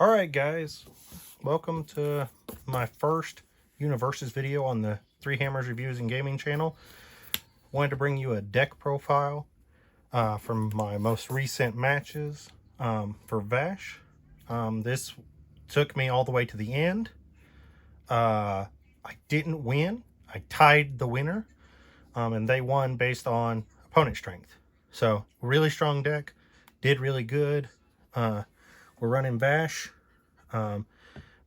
Alright guys, welcome to my first Universus video on the Three Hammers Reviews and Gaming channel. Wanted to bring you a deck profile from my most recent matches for Vash. This took me all the way to the end. I didn't win. I tied the winner, and they won based on opponent strength. So, really strong deck. Did really good. We're running Vash.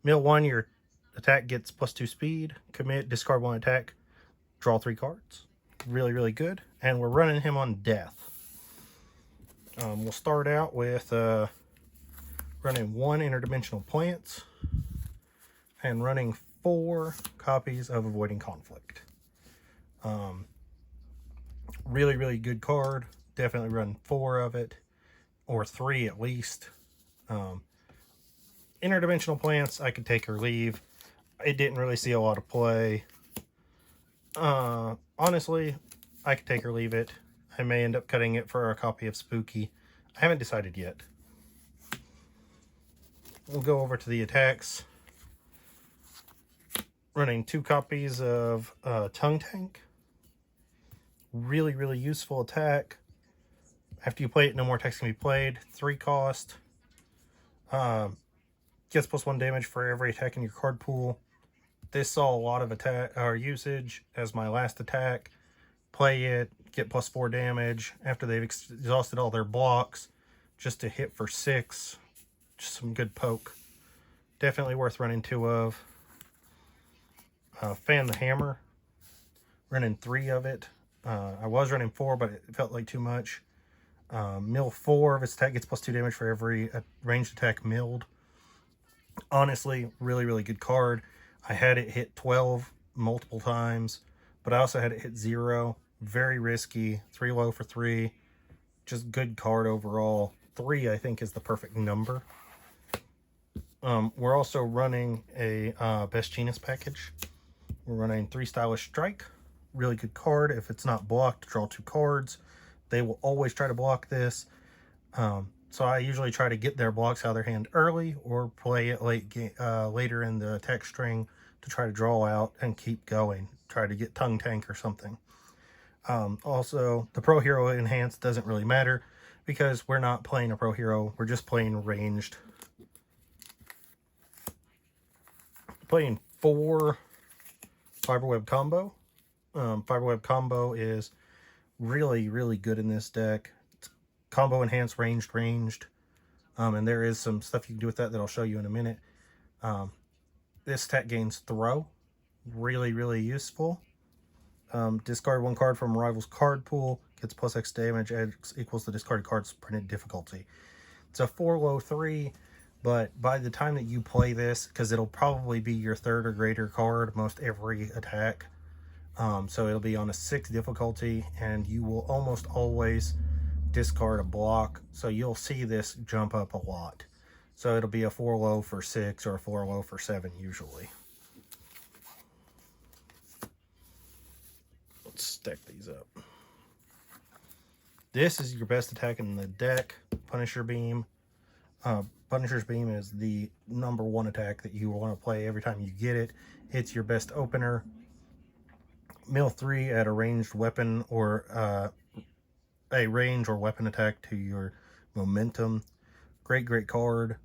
Mill 1, your attack gets +2 speed. Commit, discard 1 attack, draw 3 cards. Really, really good. And we're running him on death. We'll start out with running 1 interdimensional plants and running 4 copies of Avoiding Conflict. Really, really good card. Definitely run 4 of it, or 3 at least. Interdimensional plants, I could take or leave. It didn't really see a lot of play. Honestly, I could take or leave it. I may end up cutting it for a copy of Spooky. I haven't decided yet. We'll go over to the attacks. Running 2 copies of Tongue Tank. Really, really useful attack. After you play it, no more attacks can be played. 3 cost. Gets +1 damage for every attack in your card pool. This saw a lot of attack or usage as my last attack. Play it, get +4 damage after they've exhausted all their blocks, just to hit for 6. Just some good poke. Definitely worth running 2 of. Fan the Hammer. Running 3 of it. I was running 4, but it felt like too much. Mill 4 of its attack gets +2 damage for every ranged attack milled. Honestly, really, really good card. I had it hit 12 multiple times, but I also had it hit 0. Very risky. 3 low for 3. Just good card overall. 3, I think, is the perfect number. We're also running a Best Genius package. We're running 3 Stylish Strike. Really good card. If it's not blocked, draw 2 cards. They will always try to block this. So I usually try to get their blocks out of their hand early, or play it later in the attack string to try to draw out and keep going. Try to get Tongue Tank or something. Also, the Pro Hero Enhanced doesn't really matter because we're not playing a Pro Hero. We're just playing ranged. Playing 4 Fiberweb Combo. Fiberweb Combo is really, really good in this deck. Combo enhanced, ranged, and there is some stuff you can do with that I'll show you in a minute. This attack gains throw, really, really useful. Discard 1 card from a rival's card pool, gets +X damage, X equals the discarded card's printed difficulty. It's a 4 low 3, but by the time that you play this, because it'll probably be your 3rd or greater card most every attack, so it'll be on a 6 difficulty, and you will almost always discard a block, so you'll see this jump up a lot. So it'll be a 4 low for 6 or a 4 low for 7 usually. Let's stack these up. This is your best attack in the deck, Punisher Beam. Punisher's Beam is the #1 attack that you want to play every time you get it. It's your best opener. Mill 3 at a ranged weapon or a range or weapon attack to your momentum. Great card.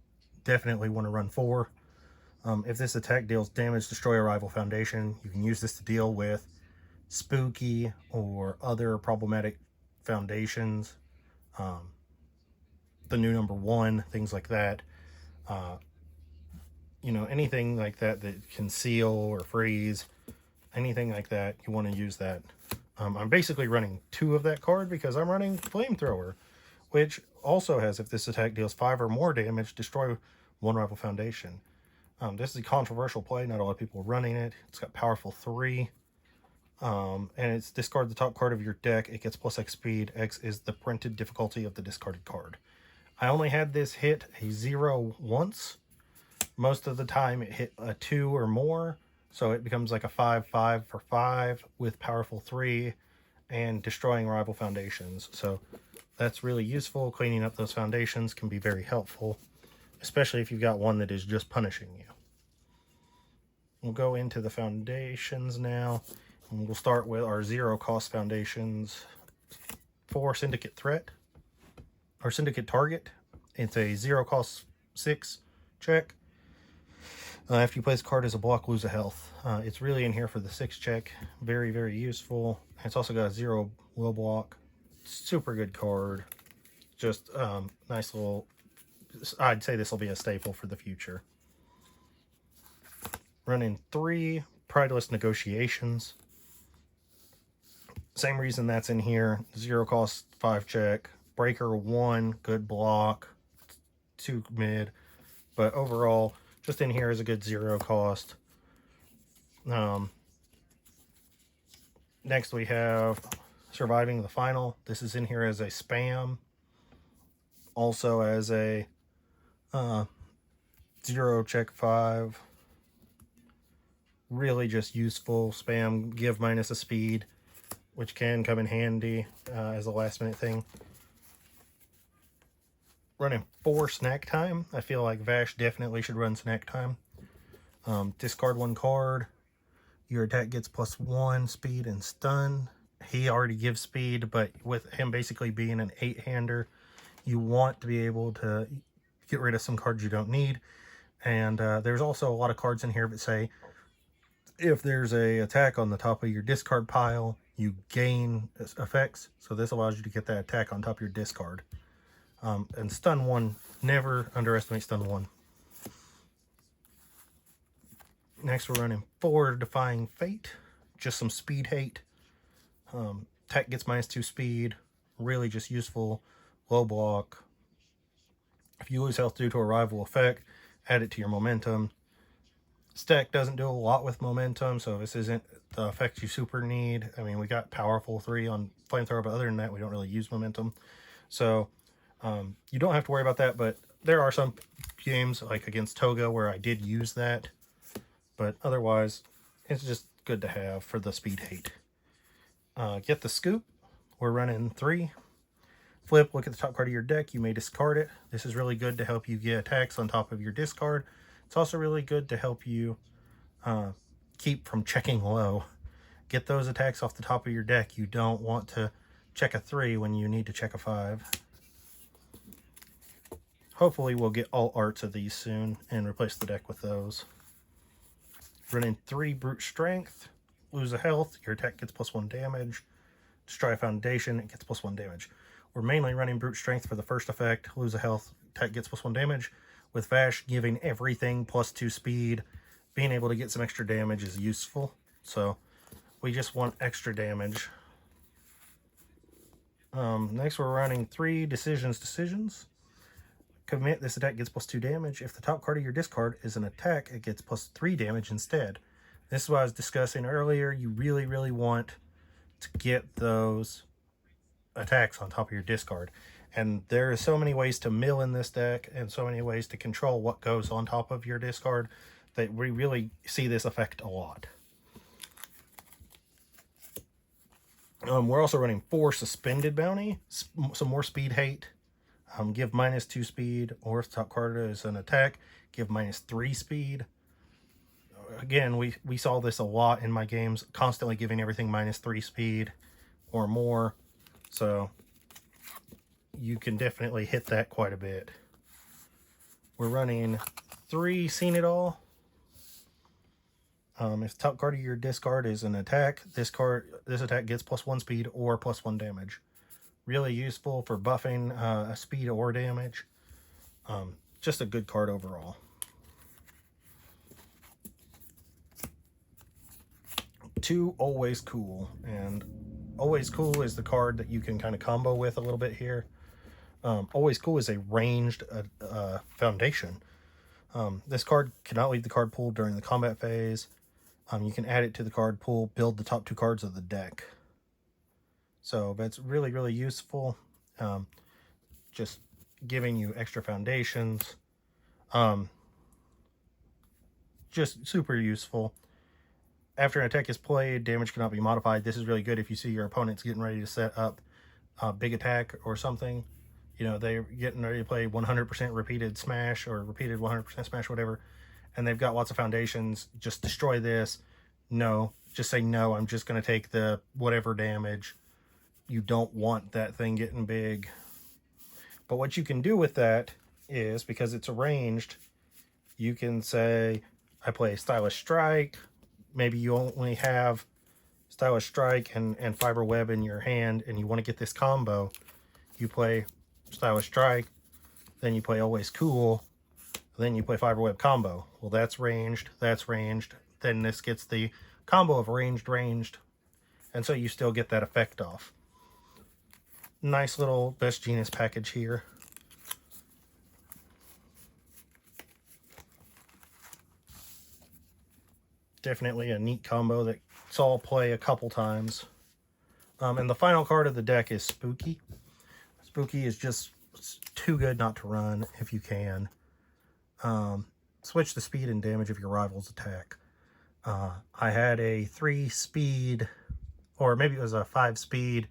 Definitely want to run 4. If this attack deals damage, destroy a rival foundation. You can use this to deal with Spooky or other problematic foundations. The new #1, things like that. Anything like that that can seal or freeze, anything like that, you want to use that. I'm basically running 2 of that card because I'm running Flamethrower, which also has, if this attack deals 5 or more damage, destroy 1 rival foundation. This is a controversial play. Not a lot of people are running it. It's got powerful 3. And it's discard the top card of your deck. It gets +X speed. X is the printed difficulty of the discarded card. I only had this hit a 0 once. Most of the time it hit a 2 or more. So it becomes like a 5/5 for 5 with powerful 3 and destroying rival foundations. So that's really useful. Cleaning up those foundations can be very helpful. especially if you've got one that is just punishing you. We'll go into the foundations now, and we'll start with our 0 cost foundations for Syndicate Threat, or Syndicate Target. It's a 0 cost 6 check. After you place a card as a block, lose a health. It's really in here for the 6 check. Very, very useful. It's also got a 0 will block. Super good card. Just nice little, I'd say this will be a staple for the future. Running 3 Prideless Negotiations. Same reason that's in here. 0 cost 5 check. Breaker 1, good block. 2 mid. But overall, just in here is a good 0 cost. Next we have Surviving the Final. This is in here as a spam. Also as a 0 check 5. Really just useful spam. Give minus a speed, which can come in handy as a last minute thing. Running 4 Snack Time. I feel like Vash definitely should run Snack Time. Discard 1 card. Your attack gets +1 speed and stun. He already gives speed, but with him basically being an 8-hander, you want to be able to get rid of some cards you don't need. And there's also a lot of cards in here that say, if there's a attack on the top of your discard pile, you gain effects. So this allows you to get that attack on top of your discard. And stun 1, never underestimate stun 1. Next we're running 4 Defying Fate. Just some speed hate. Attack gets -2 speed. Really just useful. Low block. If you lose health due to a rival effect, add it to your momentum. Stack doesn't do a lot with momentum, so this isn't the effect you super need. I mean, we got Powerful 3 on Flamethrower, but other than that, we don't really use momentum. So you don't have to worry about that, but there are some games, like against Toga, where I did use that. But otherwise, it's just good to have for the speed hate. Get the Scoop. We're running 3. Flip, look at the top card of your deck. You may discard it. This is really good to help you get attacks on top of your discard. It's also really good to help you keep from checking low. Get those attacks off the top of your deck. You don't want to check a 3 when you need to check a 5. Hopefully we'll get all arts of these soon and replace the deck with those. Running 3 Brute Strength. Lose a health. Your attack gets +1 damage. Destroy a foundation. It gets +1 damage. We're mainly running Brute Strength for the first effect. Lose a health. Attack gets +1 damage. With Vash giving everything +2 speed, being able to get some extra damage is useful. So we just want extra damage. Next we're running 3 Decisions. Commit, this attack gets +2 damage. If the top card of your discard is an attack, it gets +3 damage instead. This is what I was discussing earlier. You really, really want to get those attacks on top of your discard. And there are so many ways to mill in this deck and so many ways to control what goes on top of your discard that we really see this effect a lot. We're also running 4 Suspended Bounty, some more speed hate. Give -2 speed, or if the top card is an attack, give -3 speed. Again, we saw this a lot in my games, constantly giving everything -3 speed or more. So you can definitely hit that quite a bit. We're running 3 Seen It All. If the top card of your discard is an attack, this attack gets +1 speed or +1 damage. Really useful for buffing speed or damage. Just a good card overall. 2 Always Cool. And Always Cool is the card that you can kind of combo with a little bit here. Always Cool is a ranged foundation. This card cannot leave the card pool during the combat phase. You can add it to the card pool, build the top 2 cards of the deck. So that's really, really useful. Just giving you extra foundations. Just super useful. After an attack is played, damage cannot be modified. This is really good if you see your opponent's getting ready to set up a big attack or something. you know, they're getting ready to play 100% repeated smash or repeated 100% smash, whatever, and they've got lots of foundations. Just destroy this. No, just say no. I'm just going to take the whatever damage. You don't want that thing getting big. But what you can do with that is, because it's arranged, you can say, I play Stylish Strike. Maybe you only have Stylish Strike and Fiber Web in your hand, and you want to get this combo. You play Stylish Strike, then you play Always Cool, then you play Fiber Web combo. Well, that's ranged, then this gets the combo of ranged, and so you still get that effect off. Nice little Best Genius package here. Definitely a neat combo that saw play a couple times. And the final card of the deck is Spooky. Spooky is just too good not to run if you can. Switch the speed and damage of your rival's attack. I had a 3 speed, or maybe it was a 5 speed,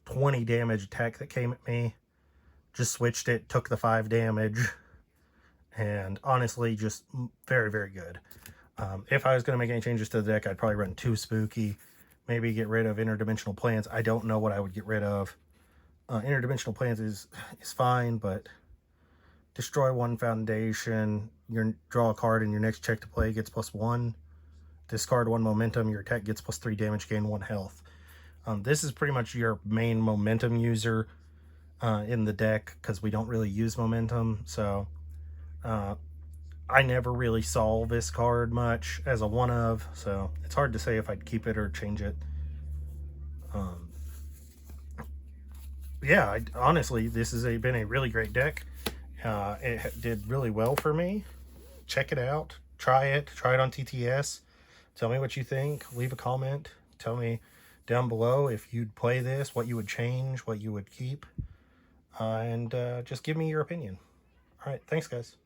20 damage attack that came at me. Just switched it, took the 5 damage, and honestly, just very, very good. If I was going to make any changes to the deck, I'd probably run 2 Spooky, maybe get rid of Interdimensional Plans. I don't know what I would get rid of. Interdimensional Plans is fine, but destroy 1 foundation, draw a card, and your next check to play gets +1. Discard 1 momentum, your attack gets +3 damage, gain 1 health. This is pretty much your main momentum user in the deck, because we don't really use momentum, so I never really saw this card much as a one-of, so it's hard to say if I'd keep it or change it. Yeah, honestly, this has been a really great deck. It did really well for me. Check it out. Try it on TTS. Tell me what you think. Leave a comment. Tell me down below if you'd play this, what you would change, what you would keep. And just give me your opinion. All right, thanks, guys.